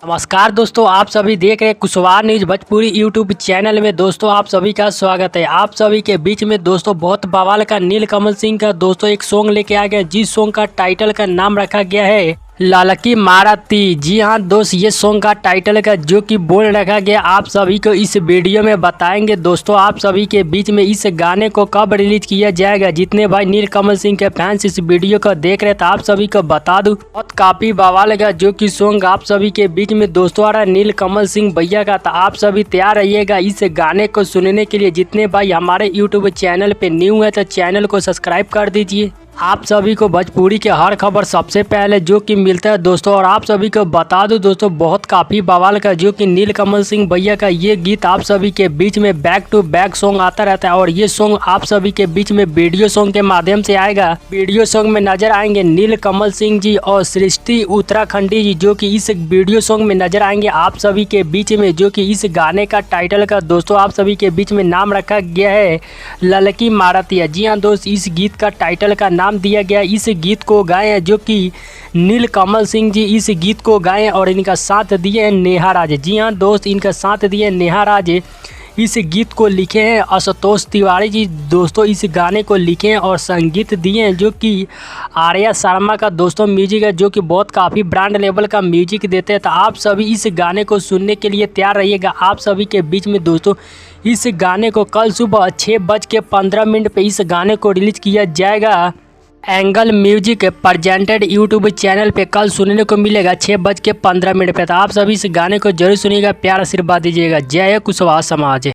नमस्कार दोस्तों, आप सभी देख रहे हैं Kushwaha news Bhojpuri YouTube channel में। दोस्तों आप सभी का स्वागत है। आप सभी के बीच में दोस्तों बहुत बवाल का नीलकमल सिंह का दोस्तों एक सॉन्ग लेके आ गया, जिस सॉन्ग का टाइटल का नाम रखा गया है ललकी मारती। जी हाँ दोस्त, ये सॉन्ग का टाइटल का जो कि बोल रखा गया आप सभी को इस वीडियो में बताएंगे। दोस्तों आप सभी के बीच में इस गाने को कब रिलीज किया जाएगा, जितने भाई नीलकमल सिंह के फैंस इस वीडियो को देख रहे थे आप सभी को बता दूं बहुत काफी बवाल का जो कि सॉन्ग आप सभी के बीच में दोस्तों आ रहा है नीलकमल सिंह भैया का। तो आप सभी तैयार रहिएगा इस गाने को सुनने के लिए। जितने भाई हमारे यूट्यूब चैनल पे न्यू है तो चैनल को सब्सक्राइब कर दीजिए। आप सभी को भोजपुरी के हर खबर सबसे पहले जो कि मिलता है दोस्तों। और आप सभी को बता दूं दोस्तों बहुत काफ़ी बवाल का जो कि नीलकमल सिंह भैया का ये गीत आप सभी के बीच में बैक टू बैक सॉन्ग आता रहता है। और ये सॉन्ग आप सभी के बीच में वीडियो सॉन्ग के माध्यम से आएगा। वीडियो सॉन्ग में नजर आएंगे नीलकमल सिंह जी और सृष्टि उत्तराखंडी जी, जो कि इस वीडियो सॉन्ग में नजर आएंगे आप सभी के बीच में। जो कि इस गाने का टाइटल का दोस्तों आप सभी के बीच में नाम रखा गया है ललकी मारती। जी हाँ दोस्त, इस गीत का टाइटल का नाम दिया गया। इस गीत को गाए हैं जो कि नीलकमल सिंह जी इस गीत को गाए और इनका साथ दिए हैं नेहा राज। जी हाँ दोस्त, इनका साथ दिए नेहा राज। इस गीत को लिखे हैं आशुतोष तिवारी जी दोस्तों। इस गाने को लिखे हैं और संगीत दिए हैं जो कि आर्या शर्मा का दोस्तों म्यूजिक है, जो कि बहुत काफ़ी ब्रांड लेवल का म्यूजिक देते हैं। तो आप सभी इस गाने को सुनने के लिए तैयार रहिएगा। आप सभी के बीच में दोस्तों इस गाने को कल सुबह 6:15 पे इस गाने को रिलीज किया जाएगा। Angle music presented YouTube channel पे कल सुनने को मिलेगा 6:15 पे। तो आप सभी इस गाने को जरूर सुनिएगा, प्यार आशीर्वाद दीजिएगा। जय कुशवाहा समाज।